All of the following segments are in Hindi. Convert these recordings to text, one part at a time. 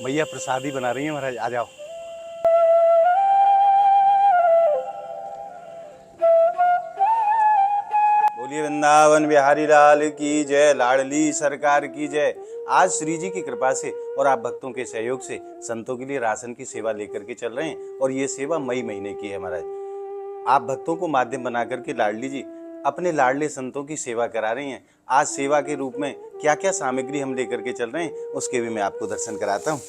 मैया प्रसादी बना रही है महाराज, आ जाओ। बोलिए वृंदावन बिहारी लाल की जय, लाडली सरकार की जय। आज श्री जी की कृपा से और आप भक्तों के सहयोग से संतों के लिए राशन की सेवा लेकर के चल रहे हैं और ये सेवा मई महीने की है महाराज। आप भक्तों को माध्यम बना करके लाडली जी अपने लाडले संतों की सेवा करा रही हैं। आज सेवा के रूप में क्या क्या सामग्री हम लेकर के चल रहे हैं उसके भी मैं आपको दर्शन कराता हूँ।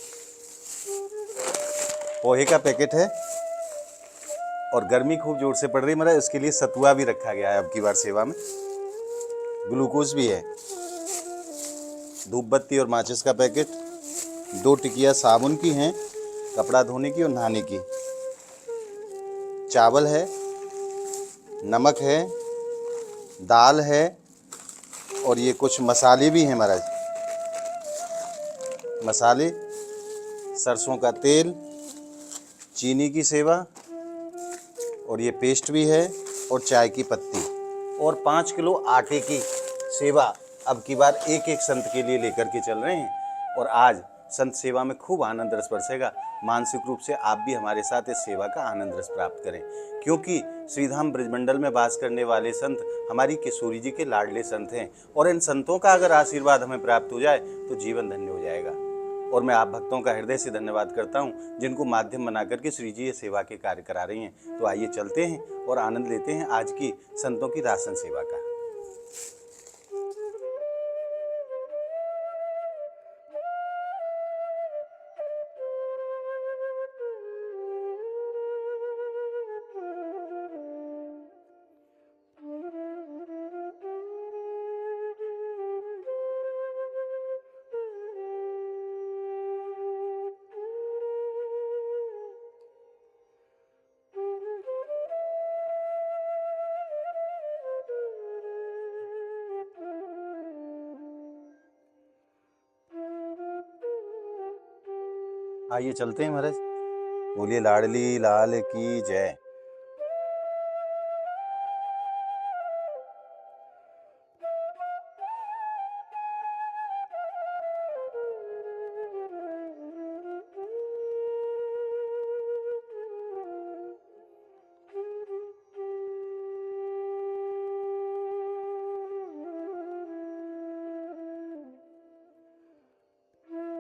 पोहे का पैकेट है और गर्मी खूब जोर से पड़ रही है महाराज, इसके लिए सतुआ भी रखा गया है अब की बार सेवा में। ग्लूकोज भी है, धूप बत्ती और माचिस का पैकेट, 2 टिकिया साबुन की हैं, कपड़ा धोने की और नहाने की, चावल है, नमक है, दाल है और ये कुछ मसाले भी हैं महाराज। मसाले, सरसों का तेल, चीनी की सेवा और ये पेस्ट भी है और चाय की पत्ती और 5 किलो आटे की सेवा अब की बार एक एक संत के लिए लेकर के चल रहे हैं। और आज संत सेवा में खूब आनंद रस बरसेगा। मानसिक रूप से आप भी हमारे साथ इस सेवा का आनंद रस प्राप्त करें, क्योंकि श्रीधाम ब्रजमंडल में वास करने वाले संत हमारी किशोरी जी के लाडले संत हैं और इन संतों का अगर आशीर्वाद हमें प्राप्त हो जाए तो जीवन धन्य हो जाएगा। और मैं आप भक्तों का हृदय से धन्यवाद करता हूँ जिनको माध्यम बना करके श्री जी ये सेवा के कार्य करा रही हैं। तो आइए चलते हैं और आनंद लेते हैं आज की संतों की राशन सेवा का। आइए चलते हैं महाराज। बोलिए लाडली लाल की जय।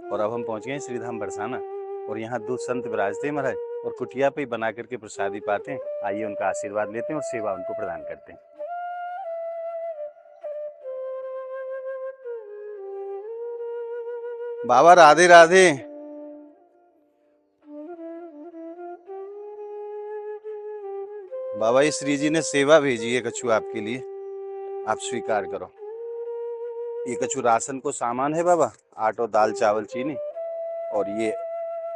और अब हम पहुंच गए श्रीधाम बरसाना और यहाँ 2 संत विराजते हैं महाराज और कुटिया पे बना करके प्रसादी पाते हैं। आइए उनका आशीर्वाद लेते हैं और सेवा उनको प्रदान करते हैं। बाबा राधे राधे। बाबा ये श्री जी ने सेवा भेजी है कछु आपके लिए, आप स्वीकार करो। ये कछु राशन को सामान है बाबा, आटो, दाल, चावल, चीनी और ये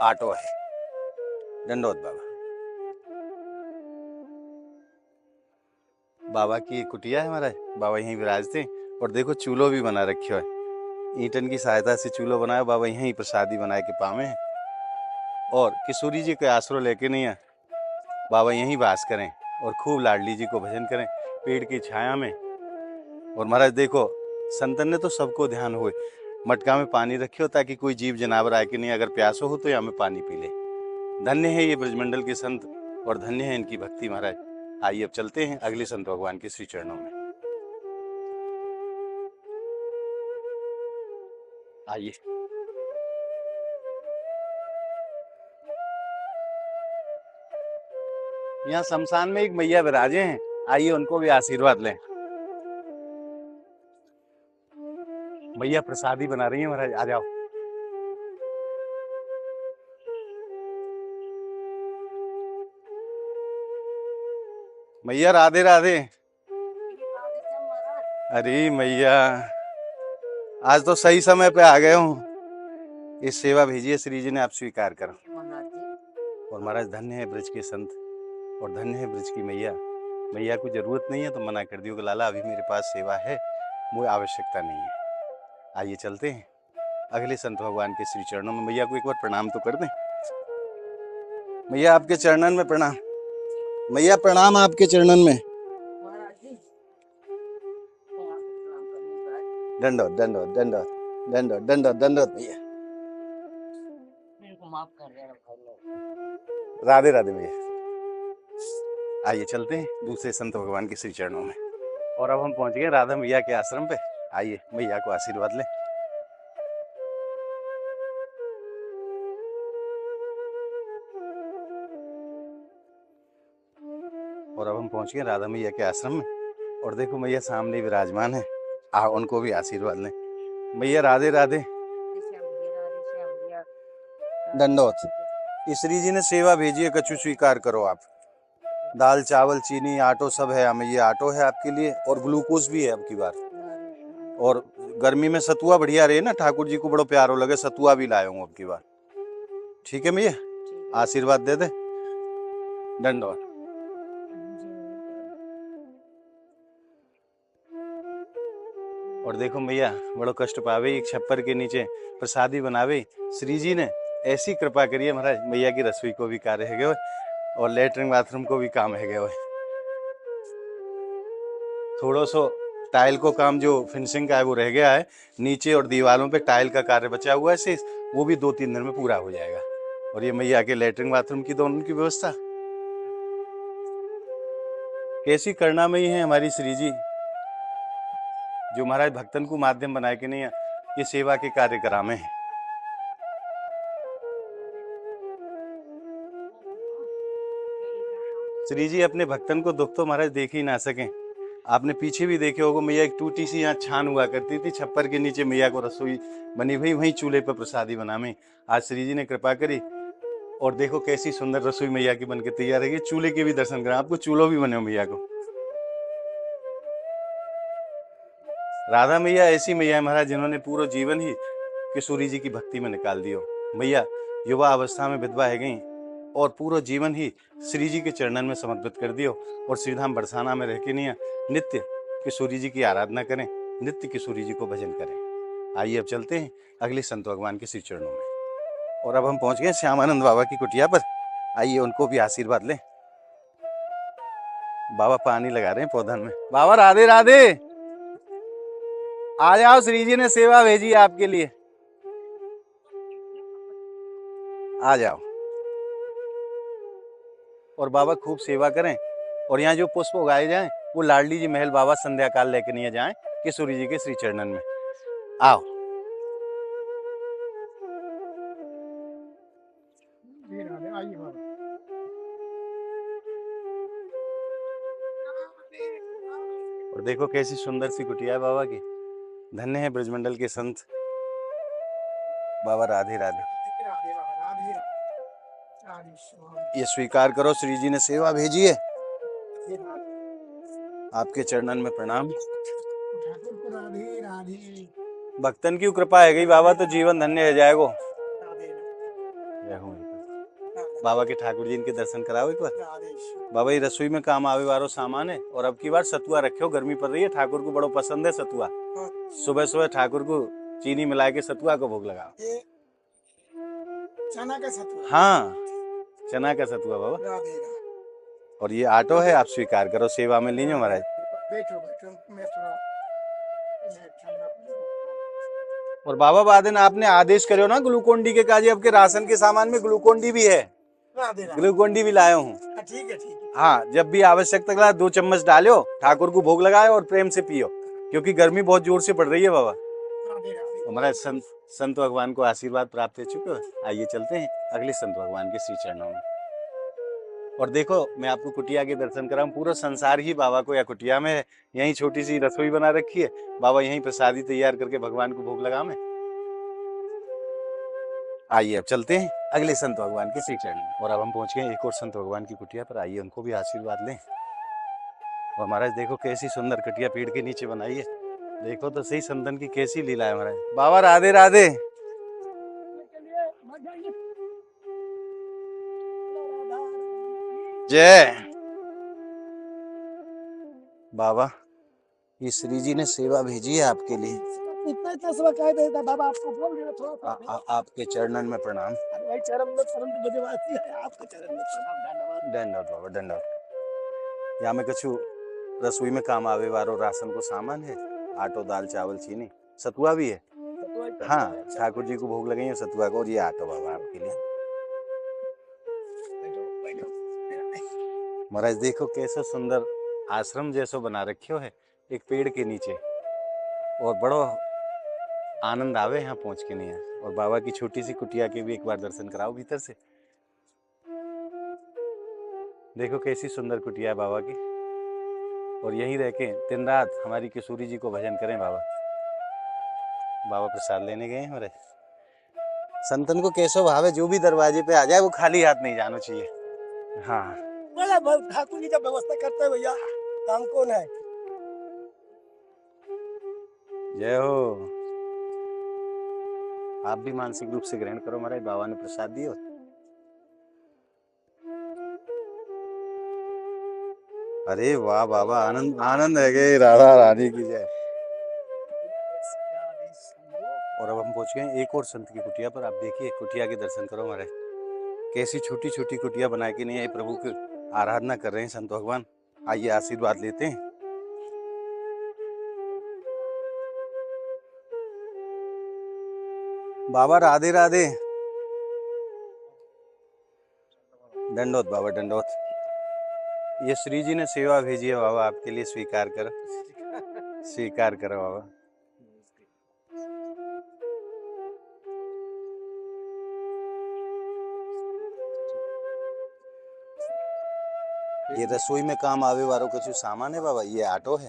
आटो है। दंडोत बाबा। बाबा की एक कुटिया है महाराज, बाबा यहीं विराजते हैं और देखो चूल्हो भी बना रखे है। ईंटन की सहायता से चूल्हो बनाया, बाबा यहीं प्रसादी बनाए के पावे हैं। और किशोरी जी के आसरो लेके नहीं है, बाबा यहीं वास करें और खूब लाडली जी को भजन करें पेड़ की छाया में। और महाराज देखो संतन ने तो सबको ध्यान हुए, मटका में पानी रखे हो ताकि कोई जीव जनावर आए कि नहीं अगर प्यासो हो तो यहाँ में पानी पी ले। धन्य है ये ब्रजमंडल के संत और धन्य है इनकी भक्ति महाराज। आइए अब चलते हैं अगले संत भगवान के श्री चरणों में। आइए। यहाँ शमशान में एक मैया विराजे हैं, आइए उनको भी आशीर्वाद लें। मैया प्रसादी बना रही है महाराज, आ जाओ। मैया राधे राधे। अरे मैया आज तो सही समय पे आ गए हूँ। इस सेवा भेजिए श्री जी ने, आप स्वीकार करो। और महाराज धन्य है ब्रज के संत और धन्य है ब्रज की मैया। मैया को जरूरत नहीं है तो मना कर दियो कि लाला अभी मेरे पास सेवा है, मुझे आवश्यकता नहीं है। आइए चलते हैं अगले संत भगवान के श्री चरणों में। मैया को एक बार प्रणाम तो कर दें। मैया आपके चरणन में प्रणाम। मैया प्रणाम आपके चरणन में। दंडोत दंडोत दंडोत दंडोत दंडोत दंडोत मैया। माफ कर रहे हैं भाई लोग। राधे राधे भैया। आइए चलते हैं दूसरे संत भगवान के श्री चरणों में। और अब हम पहुंच गए राधा मैया के आश्रम पे। आइए मैया को आशीर्वाद लें। और अब हम पहुंच गए राधा मैया के आश्रम में। और देखो मैया सामने विराजमान है। उनको भी आशीर्वाद लें। मैया राधे राधे। दंडोत। श्री जी ने सेवा भेजी है, कछु स्वीकार करो आप। दाल चावल चीनी आटो सब है हमें। ये आटो है आपके लिए और ग्लूकोज भी है अब की बार। और गर्मी में सतुआ बढ़िया रहे ना, ठाकुर जी को बड़ो प्यारो लगे, सतुआ भी लाया हूँ अब की बार। ठीक है मैया, आशीर्वाद दे दे। दंडोत। और देखो मैया बड़ो कष्ट पावे, एक छप्पर के नीचे प्रसादी बनावे। श्री जी ने ऐसी कृपा करिए महाराज, मैया की रसोई को भी कार्य है गए और लेटरिन बाथरूम को भी काम है गए। थोड़ा सो टाइल को काम जो फिनिशिंग का है वो रह गया है, नीचे और दीवारों पे टाइल का कार्य बचा हुआ है शेष, वो भी 2-3 दिन में पूरा हो जाएगा। और ये मैया के लेटरिन बाथरूम की दोनों की व्यवस्था कैसी करना में ही है हमारी श्री जी, जो महाराज भक्तन को माध्यम बनाए के नहीं है, ये सेवा के कार्य करा में है। श्री जी अपने भक्तन को दुख तो महाराज देख ही ना सकें। आपने पीछे भी देखे होगा, मैया एक टूटी सी यहाँ छान हुआ करती थी, छप्पर के नीचे मैया को रसोई बनी हुई, वहीं चूल्हे पर प्रसादी बना में। आज श्री जी ने कृपा करी और देखो कैसी सुंदर रसोई मैया की बनके तैयार है। चूल्हे के भी दर्शन करें, आपको चूल्हो भी बने हो मैया को। राधा मैया ऐसी मैया है महाराज, जिन्होंने पूरा जीवन ही किशोरी जी की भक्ति में निकाल दियो। मैया युवा अवस्था में विधवा है गई और पूरा जीवन ही श्री जी के चरणन में समर्पित कर दियो। और श्रीधाम बरसाना में रह के नहीं नित्य किशोरी जी की आराधना करें, नित्य किशोरी जी को भजन करें। आइए अब चलते हैं अगले संत भगवान के श्री चरणों में। और अब हम पहुंच गए श्यामानंद बाबा की कुटिया पर। आइए उनको भी आशीर्वाद लें। बाबा पानी लगा रहे हैं पौधन में। बाबा राधे राधे। आ जाओ, श्री जी ने सेवा भेजी है आपके लिए, आ जाओ। और बाबा खूब सेवा करें। और यहाँ जो पुष्प उगाए जाएं वो लाडली जी महल बाबा संध्या काल लेके नहीं जाएं किशोरी जी के श्री चरणन में। आओ। और देखो कैसी सुंदर सी कुटिया है बाबा की। धन्य है ब्रजमंडल के संत। बाबा राधे राधे। ये स्वीकार करो, श्री जी ने सेवा भेजी है, आपके चरणन में प्रणाम। भक्तन की कृपा है गई बाबा तो जीवन धन्य हो जाएगा। बाबा के ठाकुर जी इनके दर्शन कराओ एक बार। बाबा ये रसोई में काम आवे वालो सामान है। और अब की बार सतुआ रखे हो, गर्मी पड़ रही है, ठाकुर को बड़ो पसंद है सतुआ। सुबह सुबह ठाकुर को चीनी मिला के सतुआ को भोग लगाओ। चना का सतुआ। हाँ, चना का सतुआ बाबा। और ये आटो है, आप स्वीकार करो, सेवा में लीजिए महाराज। बैठो बैठो, मैं थोड़ा और बाबा बादन आपने आदेश करो ना ग्लूकोन डी के काजे, आपके राशन के सामान में ग्लूकोन डी भी है, ग्लूकोन डी भी लाया हूँ। ठीक है ठीक है। हाँ, जब भी आवश्यकता लगा 2 चम्मच डालो, ठाकुर को भोग लगाओ और प्रेम से पियो, क्योंकि गर्मी बहुत जोर से पड़ रही है बाबा। हमारा संत भगवान को आशीर्वाद प्राप्त हो चुके हो। आइए चलते हैं अगले संत भगवान के श्री चरणों में। और देखो मैं आपको कुटिया के दर्शन कराऊं। पूरा संसार ही बाबा को या कुटिया में है। यहीं छोटी सी रसोई बना रखी है, बाबा यहीं प्रसादी तैयार करके भगवान को भोग लगा में। आइए अब चलते हैं अगले संत भगवान के श्री चरण में। और अब हम पहुंच गए एक और संत भगवान की कुटिया पर। आइए उनको भी आशीर्वाद लें। और महाराज देखो कैसी सुंदर कुटिया पेड़ के नीचे बनाई है। देखो तो सही संतन की कैसी लीला है महाराज। बाबा राधे राधे। जय बाबा, ये श्री जी ने सेवा भेजी है आपके लिए। इतना सब कह देता बाबा, आपको बोल रहे थोड़ा आपके चरणन में प्रणाम। भाई चरण में परंतु बजवासी है, आपके चरण में प्रणाम। धन्यवाद। दंडवत बाबा दंडवत। यहाँ में कछु रसोई में काम आवे वालो राशन को सामान है, आटो दाल चावल चीनी सतुआ भी है। हाँ, ठाकुर जी को भोग लगाइए सतुआ को। और ये आटो बाबा आपके लिए। महाराज देखो कैसा सुंदर आश्रम जैसो बना रखियो है एक पेड़ के नीचे, और बड़ो आनंद आवे यहाँ पहुंच के नहीं है। और बाबा की छोटी सी कुटिया के भी एक बार दर्शन कराओ भीतर से। देखो कैसी सुंदर कुटिया है बाबा की, और यहीं रह के दिन रात हमारी किशोरी जी को भजन करें बाबा। बाबा प्रसाद लेने गए हैं हमारे। संतन को कैसो भाव है, जो भी दरवाजे पे आ जाए वो खाली हाथ नहीं जाना चाहिए। हाँ बड़ा ठाकुर जी का व्यवस्था करते हैं भैया, काम कौन है। जय हो। आप भी मानसिक रूप से ग्रहण करो महाराज, बाबा ने प्रसाद दियो। अरे वाह बाबा, आनंद आनंद है गए, राधा रानी की जय। और अब हम पहुंच गए एक और संत की कुटिया पर। आप देखिए कुटिया के दर्शन करो महाराज, कैसी छोटी छोटी कुटिया बना के नहीं है, प्रभु की आराधना कर रहे हैं संत भगवान। आइए आशीर्वाद लेते हैं। बाबा राधे राधे। दंडोत बाबा दंडोत। ये श्री जी ने सेवा भेजी है बाबा आपके लिए, स्वीकार करो, स्वीकार करो बाबा। ये रसोई में काम आवे वालों कुछ सामान है बाबा, ये ऑटो है।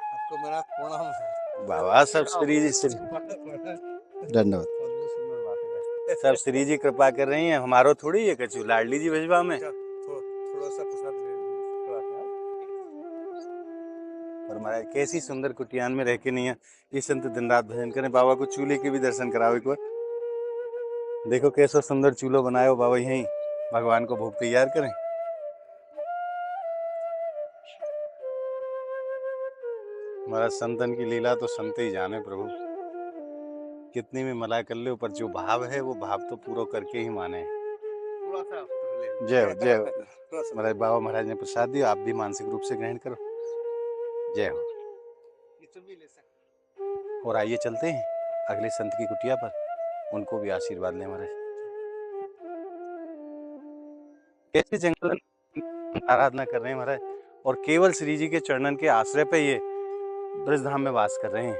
आपको मेरा प्रणाम है बाबा, सब श्री जी से धन्यवाद। सब श्री जी कृपा कर रही हैं, हमारो थोड़ी है कछु, लाडली जी भेजवा में। थोड़ा सा प्रसाद और महाराज कैसी सुंदर कुटियान में रह के नहीं है ये संत दिन रात भजन करें। बाबा को चूल्हे के भी दर्शन कराओ एक बार। देखो कैसा सुंदर चूल्हा बनाए हो बाबा, यहीं भगवान को भोग तैयार करें। हमारा संतन की लीला तो संत ही जाने प्रभु, कितनी में मला कर ले, पर जो भाव है वो भाव तो पूरा करके ही माने। जय हो जय हो महाराज। बाबा महाराज ने प्रसाद दिया, आप भी मानसिक रूप से ग्रहण करो। जय हो। और आइए चलते हैं अगले संत की कुटिया पर, उनको भी आशीर्वाद लें महाराज। कैसे जंगल आराधना कर रहे हैं महाराज, और केवल श्री जी के चरणन के आश्रय पे ये ब्रजधाम में वास कर रहे हैं।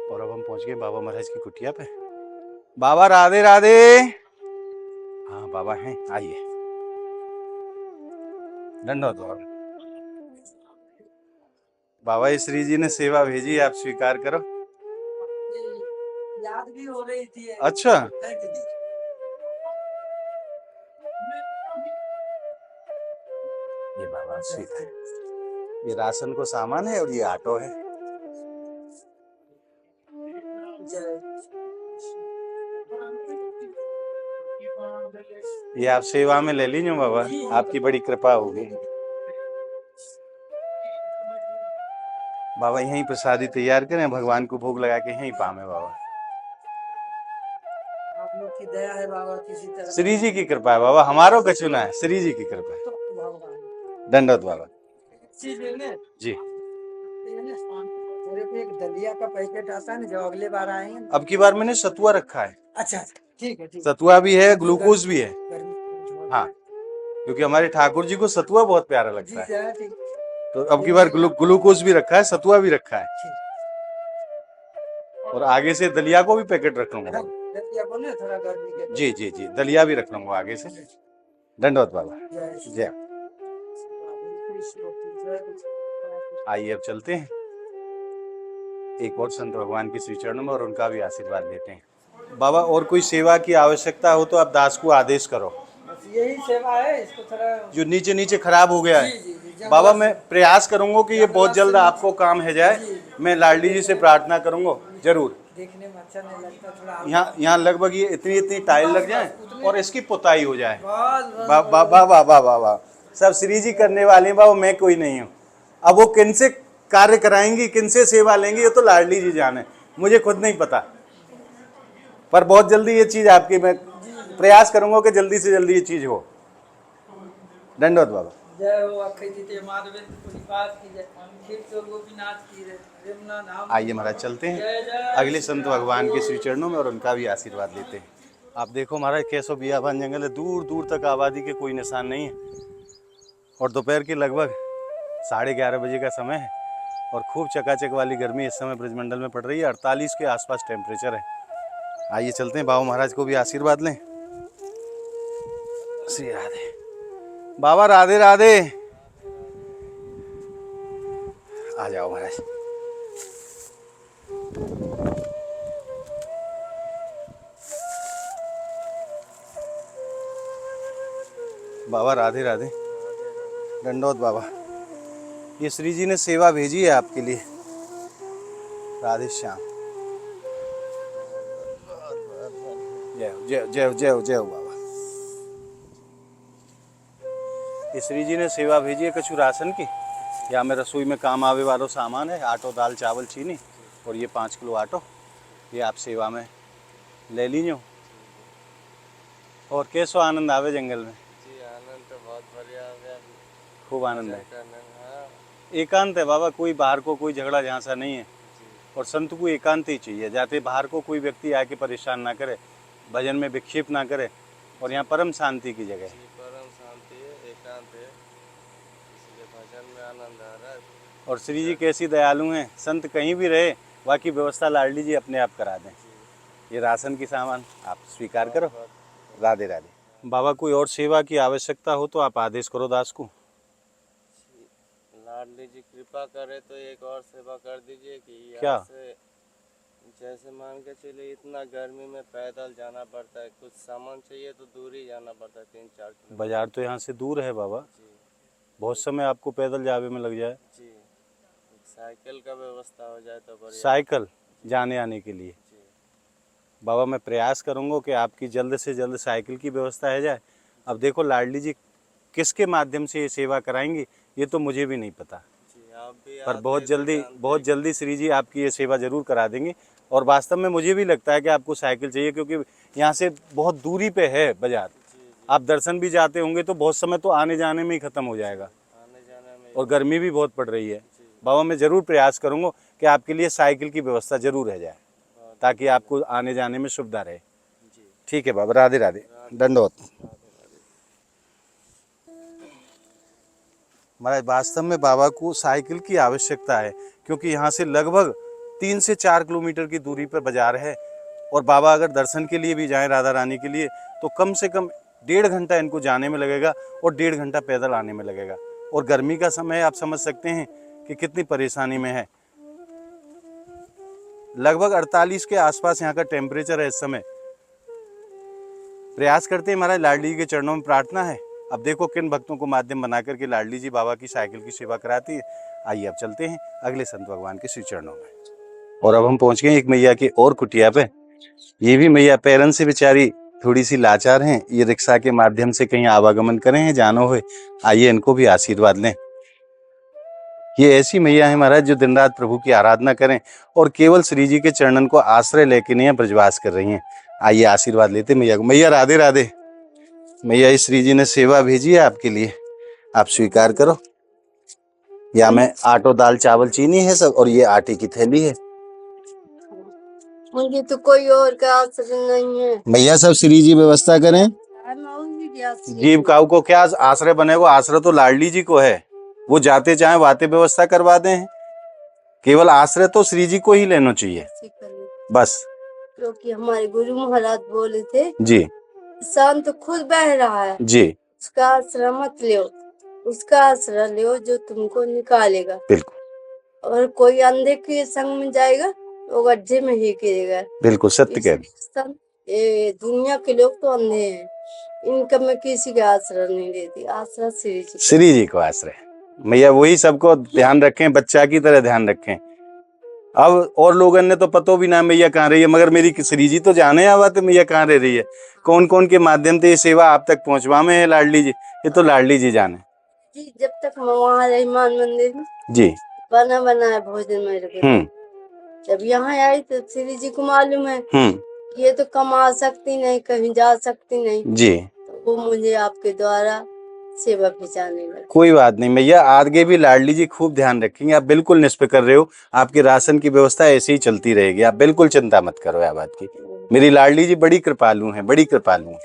और अब हम पहुंच गए बाबा महाराज की कुटिया पे। बाबा राधे राधे। हाँ बाबा हैं, आइए दंडवत बाबा। बाबा ये श्री जी ने सेवा भेजी, आप स्वीकार करो। याद भी हो रही थी। अच्छा, ये बाबा स्वीकार। ये राशन को सामान है और ये ऑटो है। ये आप सेवा में ले लीजिए बाबा, आपकी बड़ी कृपा होगी। बाबा यहीं प्रसादी तैयार करें, भगवान को भोग लगा के यहीं पावे बाबा। आप लोग की दया है बाबा, किसी तरह श्री जी की कृपा है बाबा, हमारो कचुना है, श्री जी की कृपा है। दंडवत बाबा जी। मेरे को एक दलिया का पैकेट आता है ना, जो अगले बार आएंगे। अब की बार मैंने सतुआ रखा है। अच्छा ठीक है, ठीक। सतुआ भी है, ग्लूकोज भी है। हाँ, गर्मी क्योंकि हमारे ठाकुर जी को सतुआ बहुत प्यारा लगता है, है, ठीक। तो अब की बार ग्लूकोज भी रखा है, सतुआ भी रखा है, और आगे से दलिया को भी पैकेट रख लूंगा। दलिया को ना थोड़ा गर्मी के। जी जी जी, दलिया भी रख लूंगा आगे से। दंडवत बाबा जय। आइए अब चलते हैं एक और संत भगवान के श्री चरणों में, और उनका भी आशीर्वाद लेते हैं। बाबा और कोई सेवा की आवश्यकता हो तो आप दास को आदेश करो। बस यही सेवा है, इसको थोड़ा जो नीचे नीचे खराब हो गया है, जी, जी, बाबा मैं प्रयास करूंगा कि ये बहुत जल्द आपको काम है जाए। जी। मैं लाडली जी से प्रार्थना करूंगा जरूर। देखने में अच्छा नहीं लगता, थोड़ा यहाँ लगभग ये इतनी इतनी टाइल लग जाए और इसकी पुताई हो जाए। बस बाबा बाबा बाबा बाबा, सब श्री जी करने वाले हैं बाबा, मैं कोई नहीं हूँ। अब वो किन से कार्य कराएंगी, किन से सेवा लेंगी, ये तो लाडली जी जाने, मुझे खुद नहीं पता। पर बहुत जल्दी ये चीज आपकी, मैं प्रयास करूंगा कि जल्दी से जल्दी ये चीज हो। दंडवत बाबा। जय हो अक्षय तृतीय माधवेंद्र पुनिपात की जय खीर चोर गोपीनाथ की जय यमुना धाम आइए महाराज चलते हैं अगले संत भगवान के श्री चरणों में और उनका भी आशीर्वाद लेते हैं। आप देखो महाराज कैसो बियाबान जंगल है, दूर दूर तक आबादी के कोई निशान नहीं है और दोपहर के लगभग 11:30 बजे का समय है और खूब चकाचक वाली गर्मी इस समय ब्रजमंडल में पड़ रही है। 48 के आसपास टेम्परेचर है। आइए चलते हैं, बाबा महाराज को भी आशीर्वाद लें। श्री राधे बाबा, राधे राधे। आ जाओ महाराज। बाबा राधे राधे। दंडोत बाबा। ये श्री जी ने सेवा भेजी है आपके लिए। राधे श्याम। जय हो जय हो जय हो जय हो जय हो बाबा। ये श्री जी ने सेवा भेजी है कछु राशन की। यहाँ में रसोई में काम आवे वालों सामान है, आटो दाल चावल चीनी और ये 5 किलो आटो, ये आप सेवा में ले लीजिए। और कैसो आनंद आवे जंगल में? जी आनंद तो बहुत बढ़िया है। खूब आनंद है। हाँ एकांत है बाबा, कोई बाहर को कोई झगड़ा झांसा नहीं है और संत को एकांत ही चाहिए, जाते बाहर को कोई व्यक्ति आके परेशान ना करे, भजन में विक्षेप ना करे और यहाँ परम शांति की जगह है। जी परम शांति है, एकांत है, इसलिए भजन में आनंद आ रहा है। और श्री जी कैसी दयालु हैं, संत कहीं भी रहे बाकी व्यवस्था लाडली जी अपने आप करा दें। ये राशन की सामान आप स्वीकार करो। राधे राधे। बाबा कोई और सेवा की आवश्यकता हो तो आप आदेश करो दास को। लाडली जी कृपा करे तो एक और सेवा कर दीजिए कि क्या? यहाँ से जैसे मान के चलिए इतना गर्मी में पैदल जाना पड़ता है, कुछ सामान चाहिए तो दूर ही जाना पड़ता है 3-4 किलोमीटर। बाजार तो यहाँ से दूर है बाबा, जी बहुत समय आपको पैदल जावे में लग जाए। जी साइकिल का व्यवस्था हो जाए तो बढ़िया। साइकिल जाने आने के लिए जी बाबा मैं प्रयास करूंगा कि आपकी जल्द से जल्द साइकिल की व्यवस्था है जाए। अब देखो लाडली जी किसके माध्यम से ये सेवा कराएंगी ये तो मुझे भी नहीं पता, जी आप भी पर आते बहुत जल्दी श्री जी आपकी ये सेवा जरूर करा देंगे। और वास्तव में मुझे भी लगता है कि आपको साइकिल चाहिए क्योंकि यहाँ से बहुत दूरी पे है बाजार। जी जी आप दर्शन भी जाते होंगे तो बहुत समय तो आने जाने में ही खत्म हो जाएगा आने जाने में। और गर्मी भी बहुत पड़ रही है। जी बाबा मैं जरूर प्रयास करूंगा कि आपके लिए साइकिल की व्यवस्था जरूर है जाए बहुत ताकि आपको आने जाने में सुविधा रहे। जी ठीक है बाबा, राधे राधे, दंडवत। महाराज वास्तव में बाबा को साइकिल की आवश्यकता है क्योंकि यहाँ से लगभग 3 से 4 किलोमीटर की दूरी पर बाजार है और बाबा अगर दर्शन के लिए भी जाएं राधा रानी के लिए तो कम से कम 1.5 घंटा इनको जाने में लगेगा और 1.5 घंटा पैदल आने में लगेगा। और गर्मी का समय आप समझ सकते हैं कि कितनी परेशानी में है। लगभग 48 के आसपास यहाँ का टेम्परेचर है इस समय। प्रयास करते हैं महाराज, लाडली जी के चरणों में प्रार्थना है। अब देखो किन भक्तों को माध्यम बना करके लाडली जी बाबा की साइकिल की सेवा कराती है। आइए अब चलते हैं अगले संत भगवान के श्री चरणों में। और अब हम पहुंच गए एक मैया की और कुटिया पे। ये भी मैया पैरन से बेचारी थोड़ी सी लाचार हैं, ये रिक्शा के माध्यम से कहीं आवागमन करें हैं जानो हुए। आइए इनको भी आशीर्वाद लें। ये ऐसी मैया है महाराज जो दिन रात प्रभु की आराधना करें और केवल श्री जी के चरणन को आश्रय लेके नहीं ब्रजवास कर रही हैं। आइए आशीर्वाद लेते मैया को। मैया राधे राधे। मैया इस श्री जी ने सेवा भेजी है आपके लिए, आप स्वीकार करो। या में आटो दाल चावल चीनी है सब और ये आटे की थैली है। मुझे तो कोई और का आश्रय नहीं है। मैया सब श्री जी व्यवस्था करें। जीव काऊ को क्या आश्रय बनेगा? आश्रय तो लाडली जी को है, वो जाते चाहे वाते व्यवस्था करवा दें। केवल आश्रय तो श्री जी को ही लेना चाहिए बस। क्योंकि हमारे गुरु महाराज बोले थे जी संत खुद बह रहा है जी, उसका आश्रय मत लो, उसका आश्रय लो जो तुमको निकालेगा। बिल्कुल। और कोई अंधे के संग में जाएगा वो गड्ढे में ही गिरेगा। बिल्कुल सत्य कह रही। ये दुनिया के लोग तो अंधे हैं, इनका मैं किसी का आश्रय नहीं लेती, आश्रय श्री जी को आश्रय। मैया वही सबको ध्यान रखें, बच्चा की तरह ध्यान रखें। अब और लोगों ने तो पतो भी ना मैया कहाँ रही है, मगर मेरी श्री जी तो जाने आवा तो मैया कहाँ रह रही है, कौन कौन के माध्यम से ये सेवा आप तक पहुंचवा में है लाडली जी, ये तो लाडली जी जाने। जी जब तक मैं वहाँ रही मान मंदिर में जी बना बनाया भोजन मेरे को, जब यहाँ आई तो श्री जी को मालूम है ये तो कमा सकती नहीं, कहीं जा सकती नहीं जी, तो वो मुझे आपके द्वारा सेवा भी जाने लगी। कोई बात नहीं मैया, आगे भी लाडली जी खूब ध्यान रखेंगे। आप बिल्कुल निष्फिक्र रहे हो, आपकी राशन की व्यवस्था ऐसी ही चलती रहेगी, आप बिल्कुल चिंता मत करो यह बात की। मेरी लाडली जी बड़ी कृपालु हैं, बड़ी कृपालु हैं।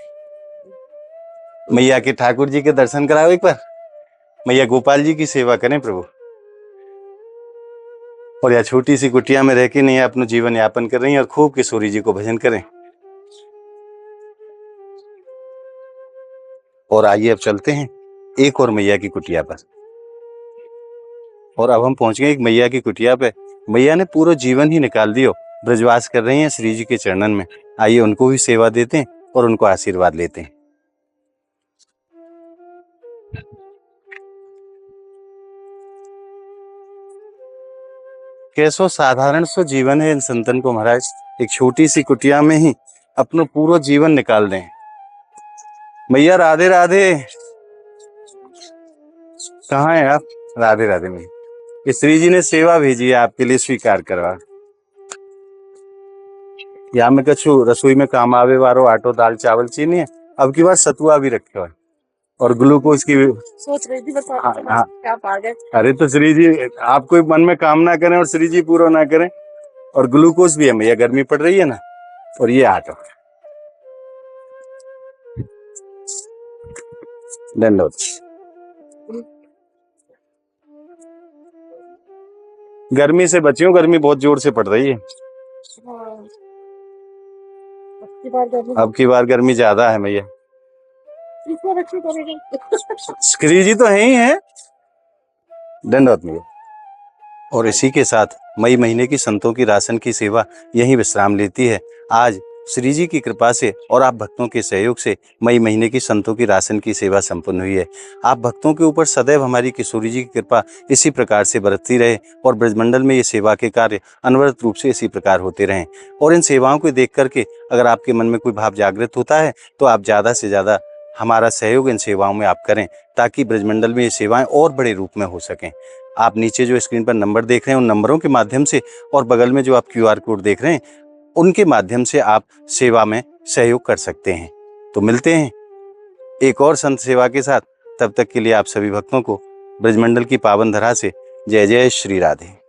मैया के ठाकुर जी के दर्शन कराओ एक बार, मैया गोपाल जी की सेवा करें प्रभु। और यह छोटी सी कुटिया में रह के नहीं अपना जीवन यापन कर रही हैं और खूब किशोरी जी को भजन करें। और आइए अब चलते हैं एक और मैया की कुटिया पर। और अब हम पहुंच गए एक मैया की कुटिया पे। मैया ने पूरा जीवन ही निकाल दियो, ब्रजवास कर रही हैं श्री जी के चरणन में। आइए उनको भी सेवा देते हैं और उनको आशीर्वाद लेते हैं। कैसो साधारण सो जीवन है इन संतन को महाराज, एक छोटी सी कुटिया में ही अपना पूरा जीवन निकाल दें। मैया राधे राधे। कहाँ है आप? राधे राधे मैया। ये श्री जी ने सेवा भेजी है आपके लिए, स्वीकार करवा। यहाँ में कछु रसोई में काम आवे वारो आटो दाल चावल चीनी है, अब की बार सतुआ भी रखे हुआ और ग्लूकोज की सोच रही थी बता हाँ। क्या पा गए। अरे तो श्री जी आप कोई मन में काम ना करें और श्री जी पूरा ना करें। और ग्लूकोज भी है मैया, गर्मी पड़ रही है ना। और ये आटो धन्यवाद। गर्मी से बचियो, गर्मी बहुत जोर से पड़ रही है। अब की बार गर्मी ज्यादा है मैया। श्री जी तो है ही है। धन्यवाद मैया। और इसी के साथ मई महीने की संतों की राशन की सेवा यहीं विश्राम लेती है। आज श्री जी की कृपा से और आप भक्तों के सहयोग से मई महीने की संतों की राशन की सेवा संपन्न हुई है। आप भक्तों के ऊपर सदैव हमारी किशोरी जी की कृपा इसी प्रकार से बरतती रहे और ब्रजमंडल में ये सेवा के कार्य अनवरत रूप से इसी प्रकार होते रहें। और इन सेवाओं को देख करके अगर आपके मन में कोई भाव जागृत होता है तो आप ज़्यादा से ज़्यादा हमारा सहयोग इन सेवाओं में आप करें, ताकि ब्रजमंडल में ये सेवाएं और बड़े रूप में हो सकें। आप नीचे जो स्क्रीन पर नंबर देख रहे हैं उन नंबरों के माध्यम से और बगल में जो आप QR कोड देख रहे हैं उनके माध्यम से आप सेवा में सहयोग कर सकते हैं। तो मिलते हैं एक और संत सेवा के साथ। तब तक के लिए आप सभी भक्तों को ब्रजमंडल की पावन धरा से जय जय श्री राधे।